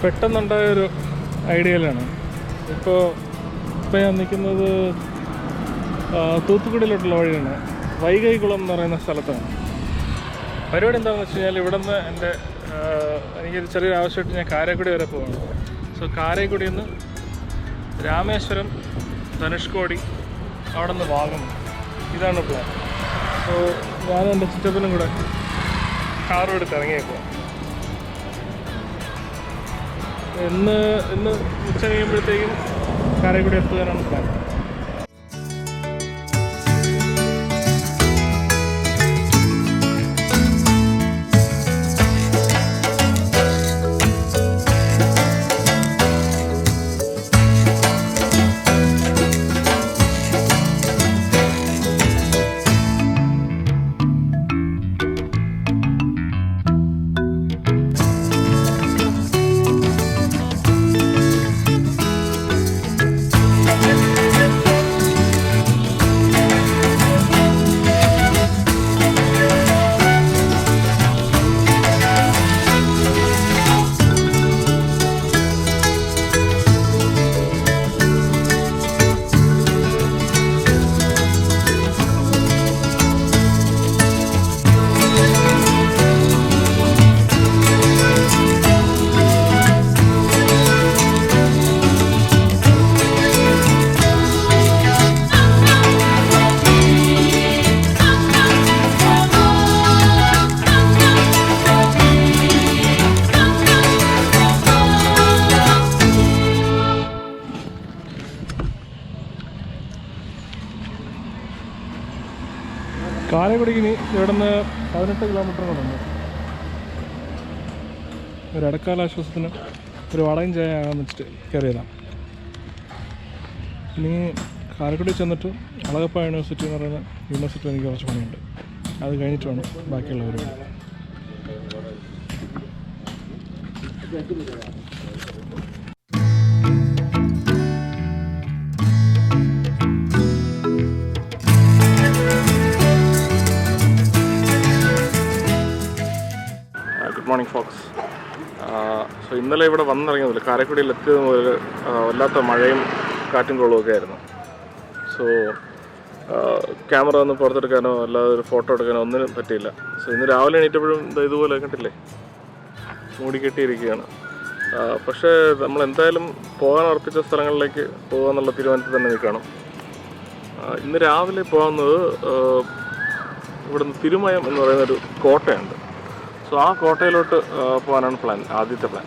പെട്ടെന്നുണ്ടായൊരു ഐഡിയയിലാണ്. ഇപ്പോൾ ഞാൻ നിൽക്കുന്നത് തൂത്തുക്കുടിയിലോട്ടുള്ള വഴിയാണ്. വൈകൈകുളം എന്ന് പറയുന്ന സ്ഥലത്താണ്. പരിപാടി എന്താണെന്ന് വെച്ച് കഴിഞ്ഞാൽ ഇവിടെ നിന്ന് എനിക്കൊരു ചെറിയൊരു ആവശ്യമായിട്ട് ഞാൻ കാരക്കുടി വരെ പോവാണ്. സോ കാരക്കുടിയിൽ നിന്ന് രാമേശ്വരം, ധനുഷ്കോടി, അവിടെ നിന്ന് വാഗമൺ, ഇതാണ് പ്ലാൻ. സോ ഞാനും എൻ്റെ ചിറ്റപ്പനും കൂടെ കാറും എടുത്ത് ഇറങ്ങിയേക്കുക. ഇന്ന് ഉച്ച കഴിയുമ്പോഴത്തേക്കും കാരക്കുടി എത്തുവാനാണ് പ്ലാൻ. കാരക്കുടിക്ക് ഇനി ഇവിടെ നിന്ന് 18 കിലോമീറ്റർ കൊണ്ടുണ്ട്. ഒരു ഇടക്കാല ആശ്വാസത്തിന് ഒരു വടയും ചായ ആകാമെന്ന് വെച്ചിട്ട് കയറിയതാണ്. ഇനി കാരക്കുടി ചെന്നിട്ട് അളഗപ്പ യൂണിവേഴ്സിറ്റി എന്ന് പറയുന്ന യൂണിവേഴ്സിറ്റി എനിക്ക് കുറച്ച് പണിയുണ്ട്. അത് കഴിഞ്ഞിട്ട് വേണം ബാക്കിയുള്ള പരിപാടി. Good morning Fox. സോ ഇന്നലെ ഇവിടെ വന്നിറങ്ങിയതില്ല, കാരക്കുടിയിൽ എത്തിയത് മുതൽ വല്ലാത്ത മഴയും കാറ്റും കൊള്ളുമൊക്കെ ആയിരുന്നു. സോ ക്യാമറ ഒന്ന് പുറത്തെടുക്കാനോ അല്ലാതെ ഒരു ഫോട്ടോ എടുക്കാനോ ഒന്നിനും പറ്റിയില്ല. സോ ഇന്ന് രാവിലെ എണീറ്റപ്പോഴും ഇതുപോലെ കണ്ടില്ലേ, മൂടിക്കെട്ടിയിരിക്കുകയാണ്. പക്ഷേ നമ്മൾ എന്തായാലും പോകാൻ ഉറപ്പിച്ച സ്ഥലങ്ങളിലേക്ക് പോകാമെന്നുള്ള തീരുമാനത്തിൽ തന്നെ നിൽക്കണം. ഇന്ന് രാവിലെ പോകുന്നത് ഇവിടുന്ന് തിരുമയം എന്ന് പറയുന്നൊരു കോട്ടയുണ്ട്. സോ ആ കോട്ടയിലോട്ട് പോകാനാണ് പ്ലാൻ, ആദ്യത്തെ പ്ലാൻ.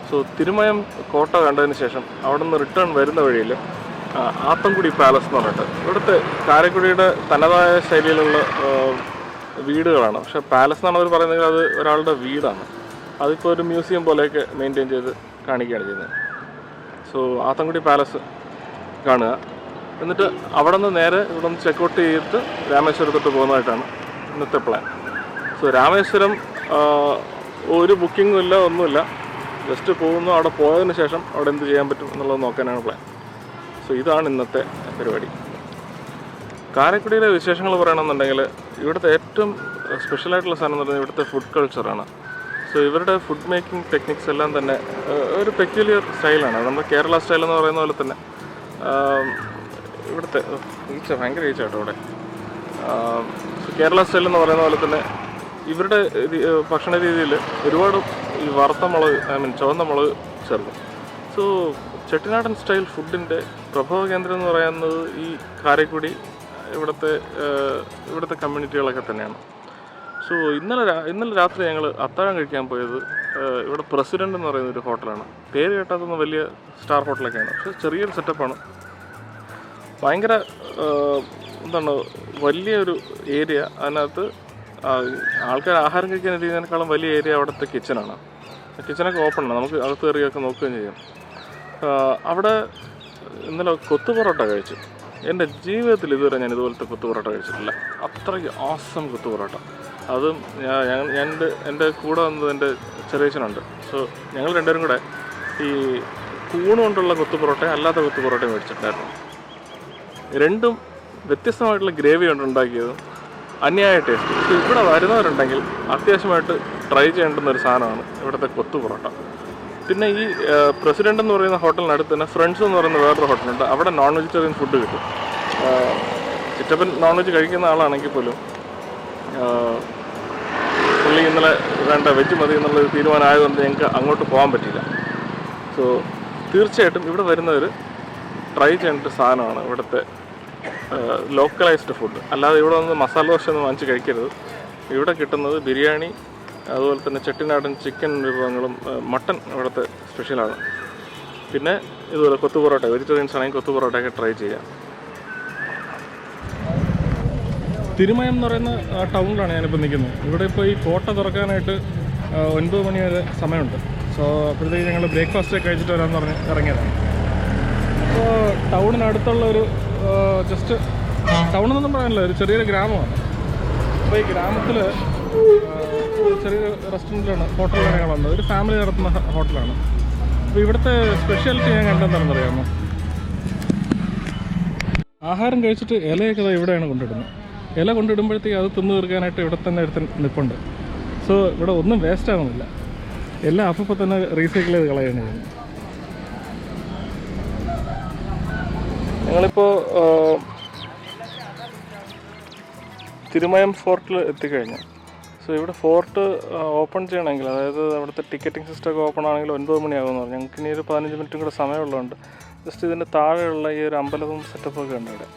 സോ തിരുമയം കോട്ട കണ്ടതിന് ശേഷം അവിടെ നിന്ന് റിട്ടേൺ വരുന്ന വഴിയിൽ ആത്തങ്കുടി പാലസ് എന്ന് പറഞ്ഞിട്ട്, ഇവിടുത്തെ കാരക്കുടിയുടെ തനതായ ശൈലിയിലുള്ള വീടുകളാണ്. പക്ഷേ പാലസ് എന്നാണ് അവർ പറയുന്നത്, അത് ഒരാളുടെ വീടാണ്. അതിപ്പോൾ ഒരു മ്യൂസിയം പോലെയൊക്കെ മെയിൻറ്റെയിൻ ചെയ്ത് കാണിക്കുകയാണ് ചെയ്യുന്നത്. സോ ആത്തങ്കുടി പാലസ് കാണുക, എന്നിട്ട് അവിടെ നിന്ന് നേരെ ഇവിടെ നിന്ന് ചെക്കൗട്ട് ചെയ്തിട്ട് രാമേശ്വരത്തോട്ട് പോകുന്നതായിട്ടാണ് ഇന്നത്തെ പ്ലാൻ. സോ രാമേശ്വരം ഒരു ബുക്കിങ്ങും ഇല്ല, ഒന്നുമില്ല. ജസ്റ്റ് പോകുന്നു, അവിടെ പോയതിന് ശേഷം അവിടെ എന്ത് ചെയ്യാൻ പറ്റും എന്നുള്ളത് നോക്കാനാണ് പ്ലാൻ. സോ ഇതാണ് ഇന്നത്തെ പരിപാടി. കാരക്കുടിയിലെ വിശേഷങ്ങൾ പറയണമെന്നുണ്ടെങ്കിൽ ഇവിടുത്തെ ഏറ്റവും സ്പെഷ്യലായിട്ടുള്ള സാധനം എന്ന് പറയുന്നത് ഇവിടുത്തെ ഫുഡ് കൾച്ചറാണ്. സോ ഇവരുടെ ഫുഡ് മേക്കിംഗ് ടെക്നിക്സ് എല്ലാം തന്നെ ഒരു പെക്യുലിയർ സ്റ്റൈലാണ്. നമ്മുടെ കേരള സ്റ്റൈൽ എന്ന് പറയുന്ന പോലെ തന്നെ ഇവിടുത്തെ ഭയങ്കര ഈച്ച കേട്ടോ ഇവിടെ. കേരള സ്റ്റൈൽ എന്ന് പറയുന്ന പോലെ തന്നെ ഇവരുടെ ഭക്ഷണ രീതിയിൽ ഒരുപാട് ഈ വറുത്ത മുളക്, ചുവന്ന മുളക് ചേർക്കും. സോ ചെട്ടിനാടൻ സ്റ്റൈൽ ഫുഡിൻ്റെ പ്രഭവ കേന്ദ്രം എന്ന് പറയുന്നത് ഈ കാരക്കുടി ഇവിടുത്തെ കമ്മ്യൂണിറ്റികളൊക്കെ തന്നെയാണ്. സോ ഇന്നലെ രാത്രി ഞങ്ങൾ അത്താഴം കഴിക്കാൻ പോയത് ഇവിടെ പ്രസിഡൻ്റ് എന്ന് പറയുന്നൊരു ഹോട്ടലാണ്. പേര് കേട്ടാത്തൊന്നും വലിയ സ്റ്റാർ ഹോട്ടലൊക്കെയാണ്, പക്ഷേ ചെറിയൊരു സെറ്റപ്പാണ്. ഭയങ്കര എന്താണ്, വലിയൊരു ഏരിയ. അതിനകത്ത് ആൾക്കാർ ആഹാരം കഴിക്കാൻ എത്തിയതിനേക്കാളും വലിയ ഏരിയ അവിടുത്തെ കിച്ചണാണ്. കിച്ചണൊക്കെ ഓപ്പണാണ്, നമുക്ക് അകത്ത് കയറിയൊക്കെ നോക്കുകയും ചെയ്യാം. അവിടെ ഇന്നലെ കൊത്തു പൊറോട്ട കഴിച്ചു. എൻ്റെ ജീവിതത്തിൽ ഇതുവരെ ഞാൻ ഇതുപോലത്തെ കൊത്തു പൊറോട്ട കഴിച്ചിട്ടില്ല. അത്രയ്ക്ക് ആസം കൊത്തു പൊറോട്ട. അതും എൻ്റെ കൂടെ വന്നത് എൻ്റെ ചെറിയച്ഛനുണ്ട്. സോ ഞങ്ങൾ രണ്ടുപേരും കൂടെ ഈ കൂണ് കൊണ്ടുള്ള കൊത്തു പൊറോട്ടയും അല്ലാത്ത കൊത്തു പൊറോട്ടയും മേടിച്ചിട്ടുണ്ടായിരുന്നു. രണ്ടും വ്യത്യസ്തമായിട്ടുള്ള ഗ്രേവി കൊണ്ടുണ്ടാക്കിയതും അന്യായ ടേസ്റ്റ്. ഇവിടെ വരുന്നവരുണ്ടെങ്കിൽ അത്യാവശ്യമായിട്ട് ട്രൈ ചെയ്യേണ്ടുന്ന ഒരു സാധനമാണ് ഇവിടുത്തെ കൊത്തു പൊറോട്ട. പിന്നെ ഈ പ്രസിഡൻ്റ് എന്ന് പറയുന്ന ഹോട്ടലിനടുത്ത് തന്നെ ഫ്രണ്ട്സ് എന്ന് പറയുന്ന വേറൊരു ഹോട്ടലുണ്ട്. അവിടെ നോൺ വെജിറ്റേറിയൻ ഫുഡ് കിട്ടും. ചിറ്റപ്പൻ നോൺ വെജ് കഴിക്കുന്ന ആളാണെങ്കിൽ പോലും പുള്ളി ഇന്നലെ വേണ്ട വെജ് മതി എന്നുള്ളൊരു തീരുമാനമായതുകൊണ്ട് ഞങ്ങൾക്ക് അങ്ങോട്ട് പോകാൻ പറ്റിയില്ല. സോ തീർച്ചയായിട്ടും ഇവിടെ വരുന്നവർ ട്രൈ ചെയ്യേണ്ട സാധനമാണ് ഇവിടുത്തെ ലോക്കലൈസ്ഡ് ഫുഡ്. അല്ലാതെ ഇവിടെ വന്ന് മസാല ദോശ ഒന്നും വാങ്ങിച്ച് കഴിക്കരുത്. ഇവിടെ കിട്ടുന്നത് ബിരിയാണി, അതുപോലെ തന്നെ ചെട്ടിനാടൻ ചിക്കൻ വിഭവങ്ങളും മട്ടൺ ഇവിടുത്തെ സ്പെഷ്യലാണ്. പിന്നെ ഇതുപോലെ കൊത്തു പൊറോട്ട, വെജിറ്റേറിയൻസ് ആണെങ്കിൽ കൊത്തു പൊറോട്ടയൊക്കെ ട്രൈ ചെയ്യാം. തിരുമയം എന്ന് പറയുന്ന ടൗണിലാണ് ഞാനിപ്പോൾ നിൽക്കുന്നത്. ഇവിടെ ഇപ്പോൾ ഈ കോട്ട തുറക്കാനായിട്ട് 9 മണി വരെ സമയമുണ്ട്. സോ അപ്പോഴത്തേക്ക് ഞങ്ങൾ ബ്രേക്ക്ഫാസ്റ്റൊക്കെ കഴിച്ചിട്ട് വരാമെന്ന് പറഞ്ഞ് ഇറങ്ങിയതാണ്. അപ്പോൾ ടൗണിനടുത്തുള്ള ഒരു ജസ്റ്റ് ടൗണെന്നൊന്നും പറയാനില്ല, ഒരു ചെറിയൊരു ഗ്രാമമാണ്. അപ്പോൾ ഈ ഗ്രാമത്തിൽ ചെറിയൊരു റെസ്റ്റോറൻറ്റിലാണ്, ഹോട്ടൽ കാര്യങ്ങളുണ്ട്. ഒരു ഫാമിലി നടത്തുന്ന ഹോട്ടലാണ്. അപ്പോൾ ഇവിടുത്തെ സ്പെഷ്യാലിറ്റി ഞാൻ കണ്ടെന്താണെന്ന് അറിയാമോ? ആഹാരം കഴിച്ചിട്ട് ഇലയൊക്കെ ഇവിടെയാണ് കൊണ്ടിടുന്നത്. ഇല കൊണ്ടിടുമ്പോഴത്തേക്ക് അത് തിന്നു തീർക്കാനായിട്ട് ഇവിടെ തന്നെ എടുത്ത് നിൽപ്പുണ്ട്. സോ ഇവിടെ ഒന്നും വേസ്റ്റ് ആകുന്നില്ല, എല്ലാം അപ്പോൾ തന്നെ റീസൈക്കിൾ ചെയ്ത് കളയാണ് ചെയ്യുന്നത്. ഞങ്ങളിപ്പോൾ തിരുമയം ഫോർട്ടിൽ എത്തിക്കഴിഞ്ഞു. സോ ഇവിടെ ഫോർട്ട് ഓപ്പൺ ചെയ്യണമെങ്കിൽ, അതായത് അവിടുത്തെ ടിക്കറ്റിംഗ് സിസ്റ്റമൊക്കെ ഓപ്പൺ ആണെങ്കിൽ 9 മണിയാകുമെന്ന് പറഞ്ഞു. ഞങ്ങൾക്ക് ഇനി ഒരു 15 മിനിറ്റും കൂടെ സമയമുള്ളതുകൊണ്ട് ജസ്റ്റ് ഇതിൻ്റെ താഴെയുള്ള ഈ ഒരു അമ്പലവും സെറ്റപ്പൊക്കെ ഉണ്ട് ഇവിടെ.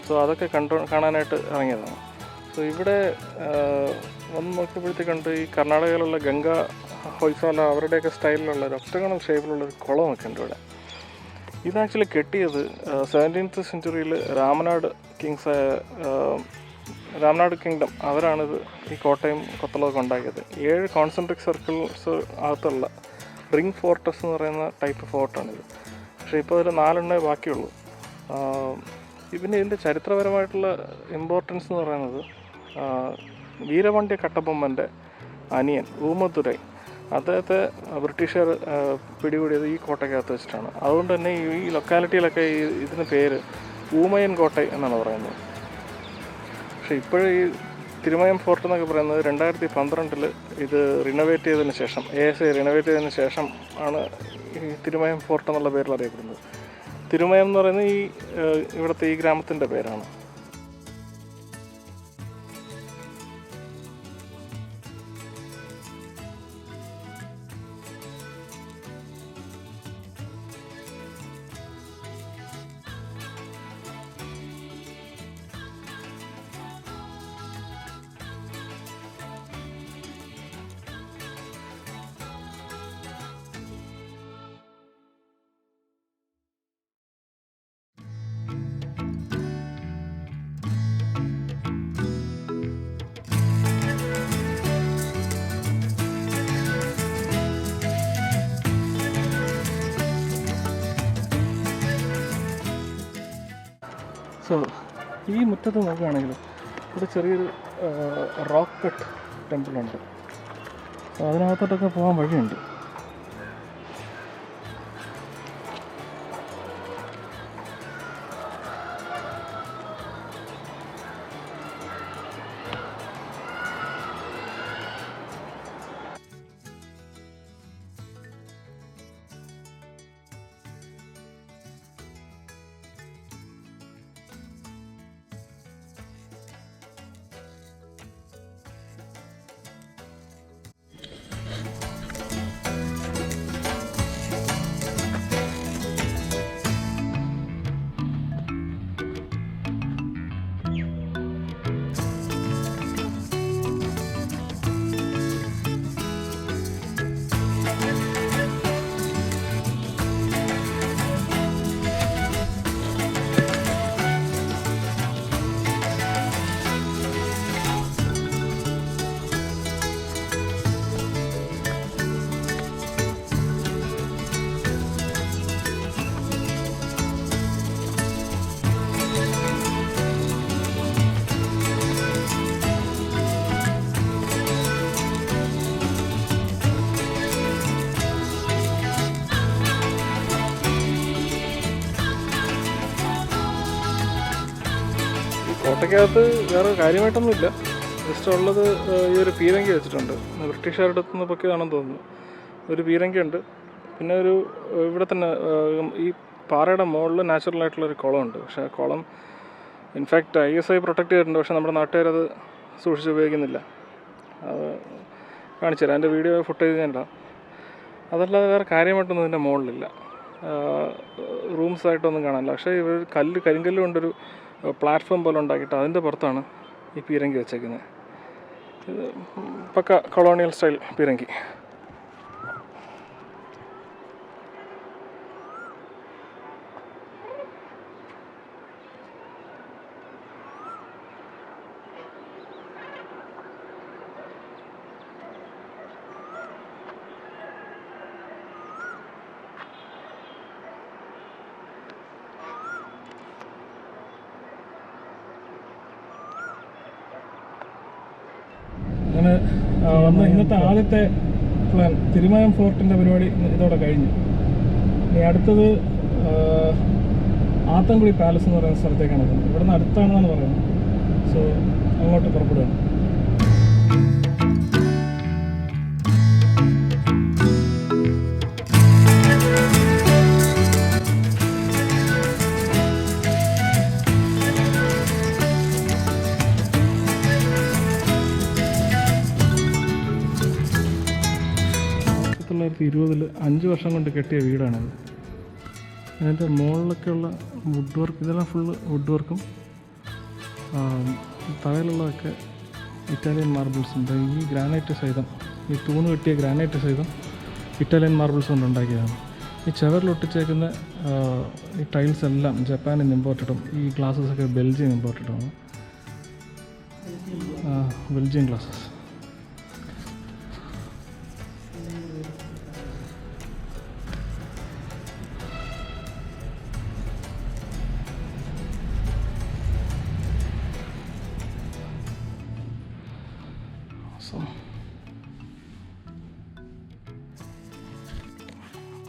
സോ അതൊക്കെ കാണാനായിട്ട് ഇറങ്ങിയതാണ്. സോ ഇവിടെ വന്ന് നോക്കിയപ്പോഴത്തേക്കുണ്ട് ഈ കർണാടകയിലുള്ള ഗംഗ ഹൊയ്സാല അവരുടെയൊക്കെ സ്റ്റൈലിലുള്ള ഒരു ഒക്ടഗണൽ ഷേപ്പിലുള്ളൊരു കുളമൊക്കെ ഉണ്ട് ഇവിടെ. ഇത് ആക്ച്വലി കെട്ടിയത് 17th സെഞ്ച്വറിയിൽ രാമനാട് കിങ്ഡം അവരാണിത് ഈ കോട്ടയം കൊത്തളമൊക്കെ ഉണ്ടാക്കിയത്. 7 കോൺസെൻട്രിക് സർക്കിൾസ് അകത്തുള്ള റിംഗ് ഫോർട്ടസ് എന്ന് പറയുന്ന ടൈപ്പ് ഫോർട്ടാണിത്. പക്ഷേ ഇപ്പോൾ അതിൽ 4 ബാക്കിയുള്ളൂ. പിന്നെ ഇതിൻ്റെ ചരിത്രപരമായിട്ടുള്ള ഇമ്പോർട്ടൻസ് എന്ന് പറയുന്നത് വീരപാണ്ഡ്യ കട്ടബൊമ്മൻ്റെ അനിയൻ ഊമദുരൈ, അദ്ദേഹത്തെ ബ്രിട്ടീഷുകാർ പിടികൂടിയത് ഈ കോട്ടയ്ക്കകത്ത് വെച്ചിട്ടാണ്. അതുകൊണ്ട് തന്നെ ഈ ലൊക്കാലിറ്റിയിലൊക്കെ ഇതിന് പേര് ഊമയൻ കോട്ടை എന്നാണ് പറയുന്നത്. പക്ഷേ ഇപ്പോഴും ഈ തിരുമയം ഫോർട്ട് എന്നൊക്കെ പറയുന്നത് 2012 ഇത് റിനോവേറ്റ് ചെയ്തതിന് ശേഷം, ASI റിനോവേറ്റ് ചെയ്തതിന് ശേഷം ആണ് ഈ തിരുമയം ഫോർട്ട് എന്നുള്ള പേരിൽ അറിയപ്പെടുന്നത്. തിരുമയം എന്ന് പറയുന്നത് ഈ ഇവിടുത്തെ ഈ ഗ്രാമത്തിൻ്റെ പേരാണ്. സോ ഈ മുറ്റത്ത് നോക്കുകയാണെങ്കിൽ ഇവിടെ ചെറിയൊരു റോക്ക് കട്ട് ടെമ്പിളുണ്ട്. അതിനകത്തോട്ടൊക്കെ പോകാൻ വഴിയുണ്ട്. കോട്ടയ്ക്കകത്ത് വേറെ കാര്യമായിട്ടൊന്നുമില്ല. ജസ്റ്റ് ഉള്ളത് ഈ ഒരു പീരങ്കി വെച്ചിട്ടുണ്ട്. ബ്രിട്ടീഷുകാരുടെ അടുത്ത് നിന്ന് പൊക്കിയതാണെന്ന് തോന്നുന്നു. ഒരു പീരങ്കി ഉണ്ട്, പിന്നെ ഇവിടെ തന്നെ ഈ പാറയുടെ മുകളിൽ നാച്ചുറലായിട്ടുള്ളൊരു കുളമുണ്ട്. പക്ഷേ ആ കുളം ഇൻഫാക്റ്റ് ISI പ്രൊട്ടക്റ്റ് ചെയ്തിട്ടുണ്ട്. പക്ഷേ നമ്മുടെ നാട്ടുകാരത് സൂക്ഷിച്ച് ഉപയോഗിക്കുന്നില്ല. അത് കാണിച്ചു തരാം, അതിൻ്റെ വീഡിയോ ഫുട്ടേജ് ഞാൻ ഇടാം. അതല്ലാതെ വേറെ കാര്യമായിട്ടൊന്നും ഇതിൻ്റെ മുകളിലില്ല, റൂംസായിട്ടൊന്നും കാണാനില്ല. പക്ഷേ ഇവർ കരിങ്കല്ല് കൊണ്ടൊരു പ്ലാറ്റ്ഫോം പോലെ ഉണ്ടാക്കിയിട്ട് അതിൻ്റെ പുറത്താണ് ഈ പീരങ്കി വെച്ചേക്കുന്നത്. ഇത് പക്ക കൊളോണിയൽ സ്റ്റൈൽ പീരങ്കി. അങ്ങനെ ഇന്നത്തെ ആദ്യത്തെ പ്ലാൻ തിരുമയം ഫോർട്ടിൻ്റെ പരിപാടി ഇതോടെ കഴിഞ്ഞു. ഇനി അടുത്തത് ആത്തങ്കുടി പാലസ് എന്ന് പറയുന്ന സ്ഥലത്തേക്കാണ് പോകുന്നത്. ഇവിടെ നിന്ന് അടുത്താണെന്നാണ് പറയുന്നത്. സോ അങ്ങോട്ട് പുറപ്പെടുകയാണ്. ൽ 5 വർഷം കൊണ്ട് കെട്ടിയ വീടാണിത്. അതിൻ്റെ മുകളിലൊക്കെയുള്ള വുഡ് വർക്ക്, ഇതെല്ലാം ഫുള്ള് വുഡ് വർക്കും താഴെയുള്ളതൊക്കെ ഇറ്റാലിയൻ മാർബിൾസിൻ്റെ ഈ ഗ്രാനൈറ്റ് സഹിതം, ഈ തൂണ് കെട്ടിയ ഗ്രാനൈറ്റ് സഹിതം ഇറ്റാലിയൻ മാർബിൾസ് കൊണ്ട് ഉണ്ടാക്കിയതാണ്. ഈ ചവറിലൊട്ടിച്ചേക്കുന്ന ഈ ടൈൽസ് എല്ലാം ജപ്പാനിൽ നിന്ന് ഇമ്പോർട്ടഡും ഈ ഗ്ലാസസൊക്കെ ബെൽജിയം ഇമ്പോർട്ടഡുമാണ്. Belgium glasses.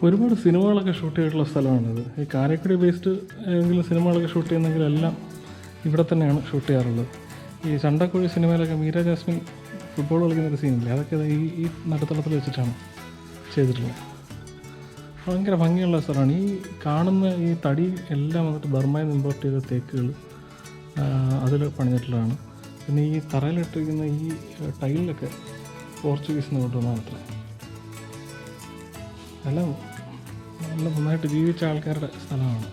ഒരുപാട് സിനിമകളൊക്കെ ഷൂട്ട് ചെയ്തിട്ടുള്ള സ്ഥലമാണിത്. ഈ കാരക്കുടി ബേസ്ഡ് ഏതെങ്കിലും സിനിമകളൊക്കെ ഷൂട്ട് ചെയ്യുന്നെങ്കിലും എല്ലാം ഇവിടെ തന്നെയാണ് ഷൂട്ട് ചെയ്യാറുള്ളത്. ഈ ചണ്ടക്കുഴി സിനിമയിലൊക്കെ മീര ജാസ്മിൻ ഫുട്ബോൾ കളിക്കുന്നൊരു സീനില്ലേ, അതൊക്കെ ഈ നടുത്തളത്തിൽ വെച്ചിട്ടാണ് ചെയ്തിട്ടുള്ളത്. ഭയങ്കര ഭംഗിയുള്ള സ്ഥലമാണ്. ഈ കാണുന്ന ഈ തടി എല്ലാം വന്നിട്ട് ബർമയിൽ നിന്ന് ഇമ്പോർട്ട് ചെയ്ത തേക്കുകൾ അതിൽ പണിതിട്ടുള്ളതാണ്. പിന്നെ ഈ തറയിലിട്ടിരിക്കുന്ന ഈ ടൈലിലൊക്കെ പോർച്ചുഗീസിൽ നിന്ന് കൊണ്ടുവന്ന മാത്രമേ എല്ലാം നല്ല നന്നായിട്ട് ജീവിച്ച ആൾക്കാരുടെ സ്ഥലമാണ്.